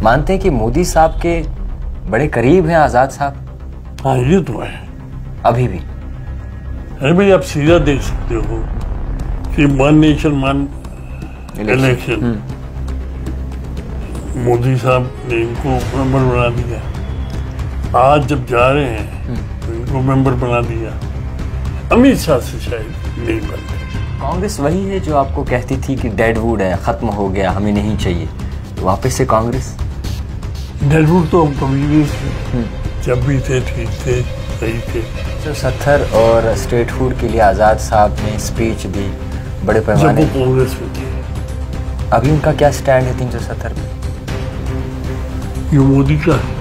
मानते हैं कि मोदी साहब के बड़े करीब हैं आजाद साहब? हाँ, ये तो है अभी भी। अरे भाई, आप सीधा देख सकते हो कि one nation one election, Modi साहब ने इनको मेंबर बना दिया। आज जब जा रहे हैं तो इनको मेंबर बना दिया। अमित शाह से शायद नहीं बनते। कांग्रेस वही है जो आपको कहती थी कि डेडवुड है, खत्म हो गया, हमें नहीं चाहिए, तो वापस से कांग्रेस? डेडवुड तो हम कभी नहीं थे, जब भी थे ठीक थे, सही थे। 370 और स्टेट हुड के लिए आजाद साहब ने स्पीच दी बड़े पैमाने जब वो कांग्रेस में थे। अभी उनका क्या स्टैंड है 370 पे? ये मोदी का है।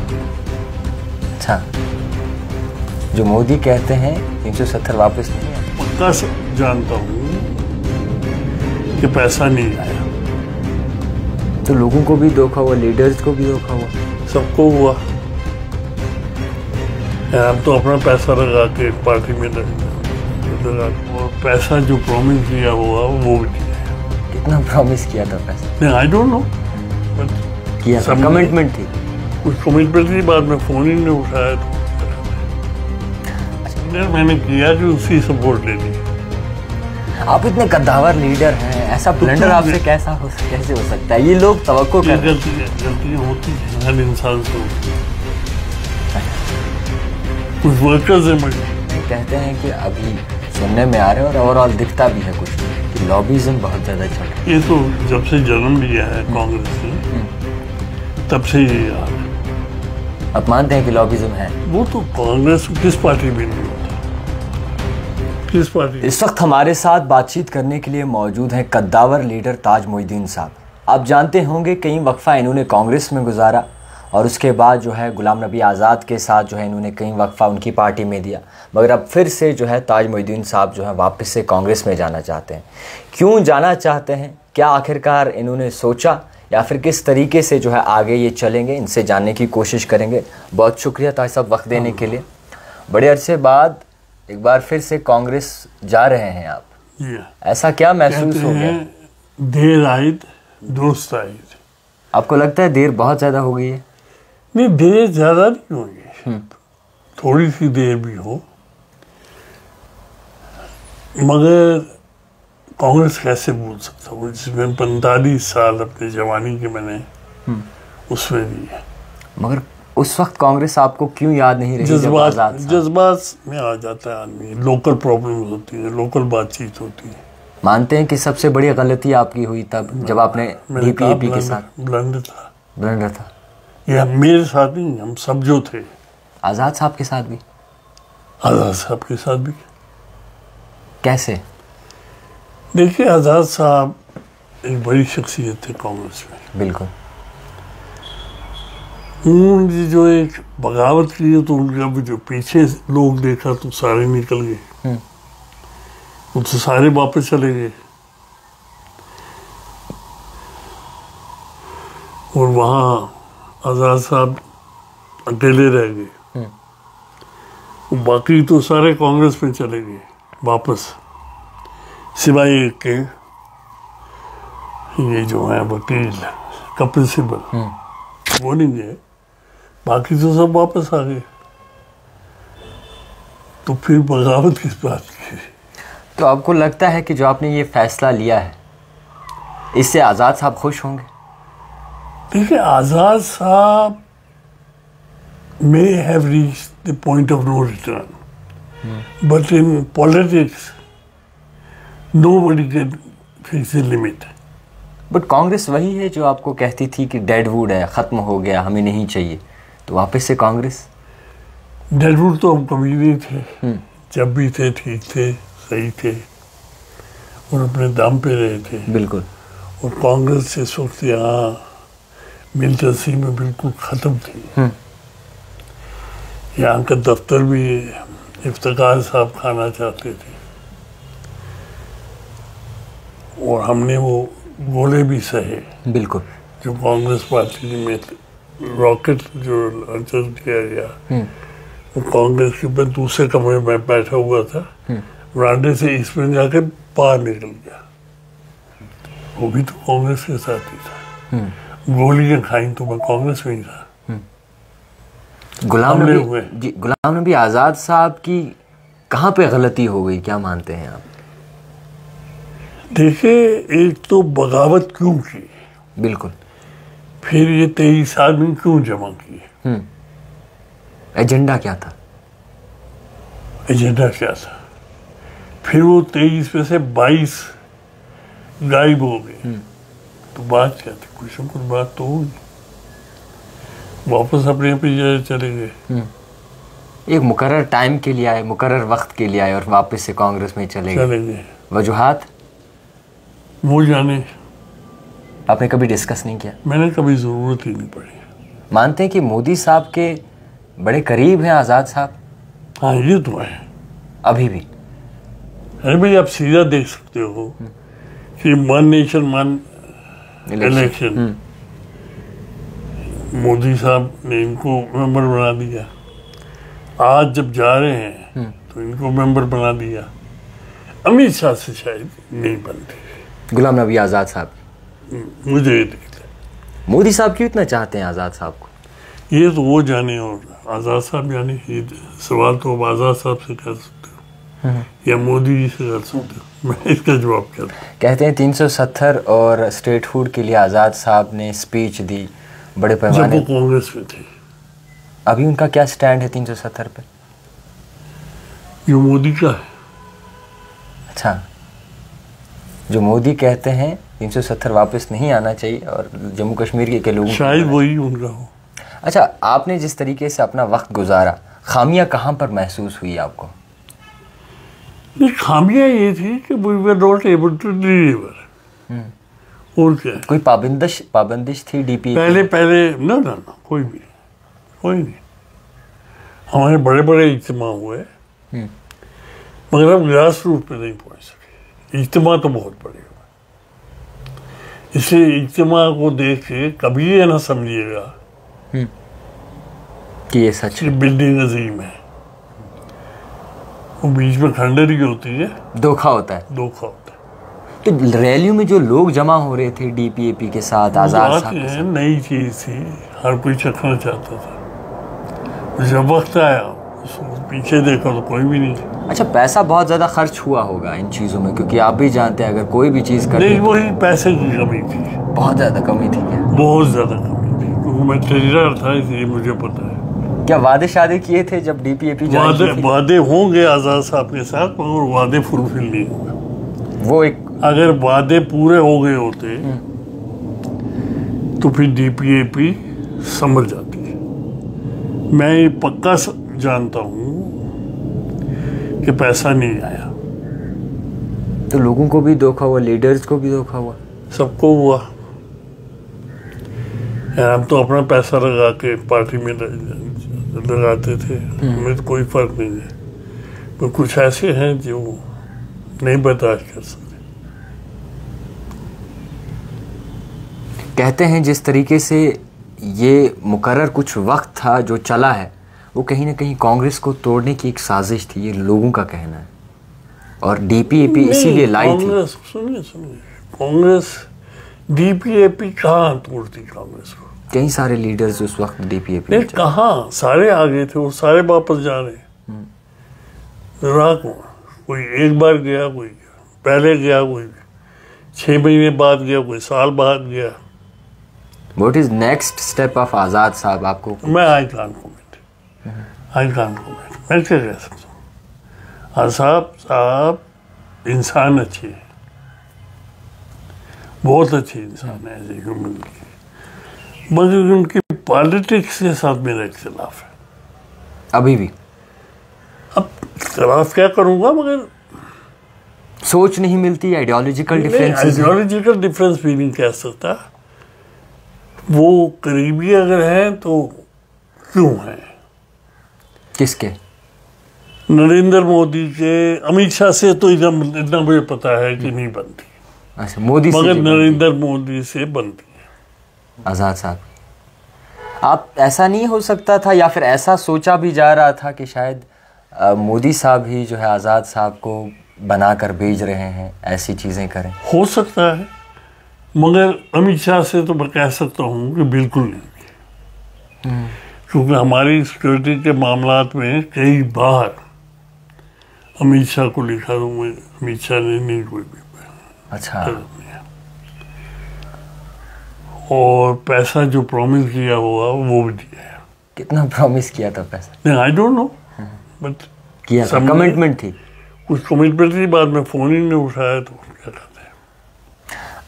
अच्छा, जो मोदी कहते हैं 370 वापस नहीं आया। पक्का जानता हूँ कि पैसा नहीं आया। तो लोगों को भी धोखा हुआ, लीडर्स को भी धोखा हुआ, सबको हुआ। हम तो अपना पैसा लगा के पार्टी में लगा, और पैसा जो प्रॉमिस किया हुआ वो भी किया। कितना प्रॉमिस किया था पैसा? नहीं, आई डोंट नो, किया था, कमिटमेंट थी। कुछ कमिटमेंट थी, बाद में फोन ही नहीं उठाया तो मैंने किया कि उसी से वोट ले ली। आप इतने कद्दावर लीडर हैं, ऐसा ब्लंडर आपसे कैसे हो सकता है? ये लोग तवक्को कर रहे हैं। गलतियां होती हैं, हर इंसान से होती है। कुछ वर्कर्स हैं कहते हैं कि अभी सुनने में आ रहे हैं और ओवरऑल दिखता भी है कुछ कि लॉबीज़म बहुत ज़्यादा चल रहा है। ये तो जब से जन्म लिया है कांग्रेस ने, तब से ये याद है। आप मानते हैं कि लॉबीज़म है? वो तो कांग्रेस किस पार्टी में नहीं होता, किस पार्टी। इस वक्त हमारे साथ बातचीत करने के लिए मौजूद हैं कद्दावर लीडर ताज मोइनुद्दीन साहब। आप जानते होंगे कई वक्फा इन्होंने कांग्रेस में गुजारा और उसके बाद जो है गुलाम नबी आज़ाद के साथ जो है इन्होंने कई वक्फा उनकी पार्टी में दिया, मगर अब फिर से जो है ताज मोइनुद्दीन साहब जो है वापस से कांग्रेस में जाना चाहते हैं। क्यों जाना चाहते हैं, क्या आखिरकार इन्होंने सोचा, या फिर किस तरीके से जो है आगे ये चलेंगे, इनसे जानने की कोशिश करेंगे। बहुत शुक्रिया ताज साहब वक्त देने के लिए। बड़े अरसे बाद एक बार फिर से कांग्रेस जा रहे हैं आप, ऐसा क्या महसूस हो गया? देर आयद दुरुस्त आयद। आपको लगता है देर बहुत ज़्यादा हो गई है? नहीं, देर ज़्यादा नहीं होगी, थोड़ी सी देर भी हो, मगर कांग्रेस कैसे भूल सकता हूँ जिसमें 45 साल अपनी जवानी के मैंने उसमें दिए। मगर उस वक्त कांग्रेस आपको क्यों याद नहीं रही? जज्बात में आ जाता है आदमी, लोकल प्रॉब्लम होती है, लोकल बातचीत होती है। मानते हैं कि सबसे बड़ी गलती आपकी हुई तब जब आपने डीपीएपी के साथ? ब्लंडर था ये मेरे साथ नहीं, हम सब जो थे। आज़ाद साहब के साथ भी? आज़ाद साहब के साथ भी। कैसे? देखिए, आज़ाद साहब एक बड़ी शख्सियत थे कांग्रेस में। बिल्कुल। उन्होंने जो एक बगावत की तो उनका भी जो पीछे लोग देखा तो सारे निकल गए, वो तो सारे वापस चले गए, और वहाँ आज़ाद साहब अकेले रह गए। बाकी तो सारे कांग्रेस में चले गए वापस, सिवाय एक के ये जो है वकील कपिल सिब्बल, वो नहीं गए, बाकी तो सब वापस आ गए। तो फिर बगावत किस बात की? तो आपको लगता है कि जो आपने ये फैसला लिया है इससे आज़ाद साहब खुश होंगे? देखिए, आज़ाद साहब may have reached the point of no return, but in politics nobody can fix the limit. But Congress वही है जो आपको कहती थी कि डेडवुड है, ख़त्म हो गया, हमें नहीं चाहिए, तो वापस से कांग्रेस? डेडवुड तो हम कभी नहीं थे, जब भी थे ठीक थे, सही थे, और अपने दम पे रहे थे। बिल्कुल। और कांग्रेस इस वक्त यहाँ मिलतसी में बिल्कुल ख़त्म थी। यहाँ का दफ्तर भी इफ्तिकार साहब खाना चाहते थे, और हमने वो गोले भी सहे। बिल्कुल। जो कांग्रेस पार्टी में रॉकेट जो लॉन्च किया गया, वो कांग्रेस के ऊपर दूसरे कमरे में बैठा हुआ था, बरामदे से इसमें जाके बाहर निकल गया, वो भी तो कांग्रेस के साथ ही था। गोलियां खाई तो मैं कांग्रेस में ही था। गुलाम नबी आज़ाद साहब की कहाँ पे गलती हो गई, क्या मानते हैं आप? देखिए, एक तो बगावत क्यों की, बिल्कुल, फिर ये 23 आदमी क्यों जमा किए, एजेंडा क्या था? एजेंडा क्या था? फिर वो 23 में से 22 गायब हो गए, तो बात क्या थी? कुछ न कुछ बात तो होगी। वापस अपने पे चले गए, एक मुकर्रर टाइम के लिए आए, मुकर्रर वक्त के लिए आए और वापस से कांग्रेस में चले गए। वजूहात वो जाने, आपने कभी डिस्कस नहीं किया? मैंने कभी जरूरत ही नहीं पड़ी। मानते हैं कि मोदी साहब के बड़े करीब हैं आज़ाद साहब? हाँ, ये तो है अभी भी। अरे भाई, आप सीधा देख सकते हो कि one nation one election, Modi साहब ने इनको मेंबर बना दिया। आज जब जा रहे हैं तो इनको मेंबर बना दिया। अमित शाह से शायद नहीं बनती। गुलाम नबी आज़ाद साहब मुझे दिखता है। मोदी साहब क्यों इतना चाहते हैं आज़ाद साहब को? ये तो वो जाने और आज़ाद साहब जाने। ये सवाल तो अब आज़ाद साहब से कर सकते हो या मोदी जी से कर सकते हो। मैं इसका जवाब क्या दूं? कहते हैं 370 और स्टेट फूड के लिए आज़ाद साहब ने स्पीच दी बड़े पैमाने। जब वो कांग्रेस में थे। अभी उनका क्या स्टैंड है 370 पे? जो मोदी का है। अच्छा, जो मोदी कहते हैं 370 वापस नहीं आना चाहिए और जम्मू कश्मीर के लोगों, शायद वही उनका हो। अच्छा, आपने जिस तरीके से अपना वक्त गुजारा, खामियां कहाँ पर महसूस हुई आपको? खामियां ये थी कि we were not able to deliver. और क्या? कोई पाबंदिश थी डीपी? पहले ना कोई नहीं। हमारे बड़े बड़े इज्तिमा हुए, मगर हम ग्रास रूट पे नहीं पहुंच सके। इज्तिमा तो बहुत बड़े हुए, इसलिए इज्तिमा को देख के कभी ये ना समझिएगा कि ये सच है। बिल्डिंग अजीम है। वो बीच में खंडर ही होती है, धोखा होता है। तो रैलियों में जो लोग जमा हो रहे थे डीपीएपी के साथ, आज़ाद साहब के साथ, नई चीज थी, हर कोई चखना चाहता था। जब वक्त आया पीछे देखा तो कोई भी नहीं। अच्छा, पैसा बहुत ज़्यादा खर्च हुआ होगा इन चीज़ों में, क्योंकि आप भी जानते हैं अगर कोई भी चीज़ करनी, नहीं, वही पैसे की कमी थी। बहुत ज़्यादा कमी थी क्या? बहुत ज़्यादा कमी थी, क्योंकि मैं ट्रेजरर था, इसलिए मुझे पता है। क्या वादे शादे किए थे जब डीपीएपी वादे होंगे आज़ाद साहब के साथ, मगर वादे फुलफिल नहीं होंगे। वो एक, अगर वादे पूरे हो गए होते तो फिर डीपीएपी संभल जाती है। मैं ये पक्का जानता हूँ कि पैसा नहीं आया। तो लोगों को भी धोखा हुआ, लीडर्स को भी धोखा हुआ, सबको हुआ। हम तो अपना पैसा लगा के पार्टी में लगाते थे, हमें तो कोई फर्क नहीं है। तो कुछ ऐसे हैं जो नहीं बर्दाश्त कर सकते। कहते हैं जिस तरीके से ये मुकर्रर कुछ वक्त था जो चला है, वो कहीं ना कहीं कांग्रेस को तोड़ने की एक साजिश थी, ये लोगों का कहना है। और डीपीएपी इसीलिए लाई थी। सुनिए, कांग्रेस डीपीएपी कहाँ तोड़ती कांग्रेस को? कई सारे लीडर्स उस वक्त डीपीएपी में कहाँ, सारे आगे थे, वो सारे वापस जा रहे हैं। रहा कौन? कोई एक बार गया, कोई पहले गया, कोई 6 महीने बाद गया, कोई साल बाद गया। What is next step of आज़ाद साहब आपको? मैं आई कांट कमेंट। मैं क्या कह सकता हूँ? आज़ाद साहब इंसान अच्छे हैं, बहुत अच्छे इंसान है एज ए ह्यूमन बीइंग, मगर उनकी पॉलिटिक्स के साथ मेरा इख्तिलाफ है अभी भी। अब इख्तिलाफ क्या करूँगा, मगर सोच नहीं मिलती, आइडियोलॉजिकल डिफरेंस। आइडियोलॉजिकल डिफरेंस भी नहीं कह सकता। वो करीबी अगर हैं तो क्यों हैं? किसके? नरेंद्र मोदी के। अमित शाह से तो इतना मुझे पता है कि नहीं बनती। अच्छा, मोदी से? मगर नरेंद्र मोदी से बनती है। आज़ाद साहब, आप ऐसा नहीं हो सकता था या फिर ऐसा सोचा भी जा रहा था कि शायद मोदी साहब ही जो है आज़ाद साहब को बनाकर भेज रहे हैं, ऐसी चीज़ें करें? हो सकता है, मगर अमित शाह से तो मैं कह सकता हूँ कि बिल्कुल नहीं, क्योंकि हमारी सिक्योरिटी के मामलात में कई बार अमित शाह को लिखा तो मैं अमित शाह ने नहीं कोई भी अच्छा। और पैसा जो प्रॉमिस किया हुआ वो भी दिया है। कितना प्रॉमिस किया था पैसा? नहीं, आई डोंट नो, बट किया था, कमिटमेंट थी कुछ कमिटमेंट थी। बाद में फोन ही नहीं उठाया तो क्या कहते हैं।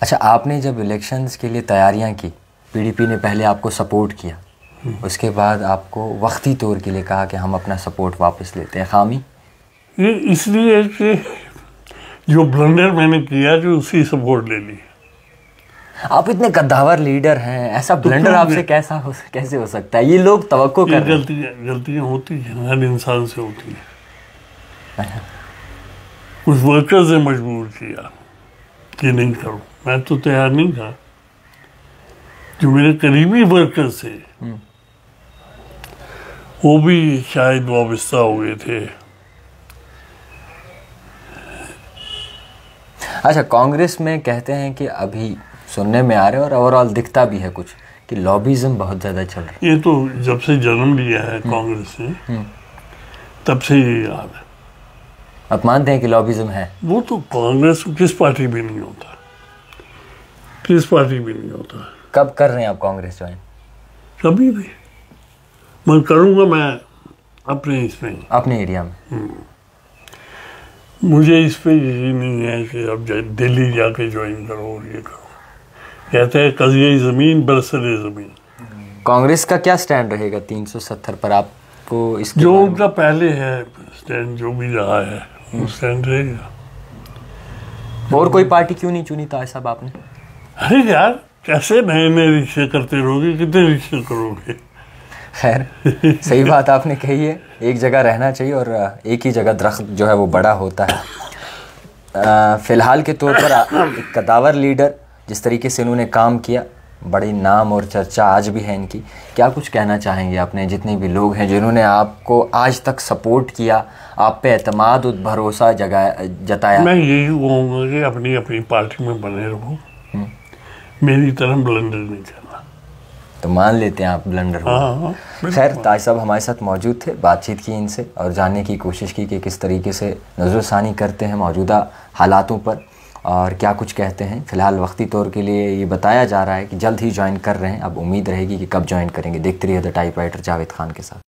अच्छा, आपने जब इलेक्शंस के लिए तैयारियां की, पीडीपी ने पहले आपको सपोर्ट किया, उसके बाद आपको वक्ती तौर के लिए कहा कि हम अपना सपोर्ट वापस लेते हैं, खामी? ये इसलिए कि जो ब्लंडर मैंने किया जो उसी सपोर्ट ले ली। आप इतने कद्दावर लीडर हैं, ऐसा ब्लंडर आपसे कैसे हो सकता है? ये लोग तवक्को कर रहे हैं। गलतियां होती हैं, हर इंसान से होती है। कुछ वर्कर्स ने मजबूर किया कि नहीं करो, मैं तो तैयार नहीं था। जो मेरे करीबी वर्कर्स थे वो भी शायद वाबस्ता हो गए थे। अच्छा, कांग्रेस में कहते हैं कि अभी सुनने में आ रहे हैं और ओवरऑल दिखता भी है कुछ कि लॉबिज्म बहुत ज़्यादा चल रहा है। ये तो जब से जन्म लिया है कांग्रेस ने तब से ये याद है। आप मानते हैं कि लॉबिज्म है? वो तो कांग्रेस किस पार्टी भी नहीं होता, किस पार्टी भी नहीं होता। कब कर रहे हैं आप कांग्रेस ज्वाइन? कभी भी मैं करूँगा, मैं अपने इसमें, अपने एरिया में। मुझे इस पे यकीन नहीं है कि अब दिल्ली जाके ज्वाइन करो और ये करो। कहते हैं कज़िए ज़मीन बरसरे ज़मीन। कांग्रेस का क्या स्टैंड रहेगा 370 पर? आपको इसके जो उनका पहले है स्टैंड, जो भी रहा है वो स्टैंड रहेगा। और कोई पार्टी क्यों नहीं चुनी ताज साहब आपने? अरे यार, कैसे नए नए रिक्शे करते रहोगे, कितने रिक्शे करोगे। खैर, सही बात आपने कही है, एक जगह रहना चाहिए और एक ही जगह दरख्त जो है वो बड़ा होता है। फिलहाल के तौर पर एक कदावर लीडर, जिस तरीके से इन्होंने काम किया, बड़ी नाम और चर्चा आज भी है इनकी। क्या कुछ कहना चाहेंगे अपने जितने भी लोग हैं जिन्होंने आपको आज तक सपोर्ट किया, आप पे एतमाद और भरोसा जताया? मैं यही कहूँगा कि अपनी अपनी पार्टी में बने रहो, मेरी तरह ब्लंडर नहीं करना। तो मान लेते हैं आप ब्लंडर हो। खैर, ताज साहब हमारे साथ मौजूद थे, बातचीत की इनसे और जानने की कोशिश की कि किस तरीके से नज़रसानी करते हैं मौजूदा हालातों पर और क्या कुछ कहते हैं। फ़िलहाल वक्ती तौर के लिए ये बताया जा रहा है कि जल्द ही ज्वाइन कर रहे हैं। अब उम्मीद रहेगी कि कब ज्वाइन करेंगे। देखते रहिए द टाइपराइटर जावेद खान के साथ।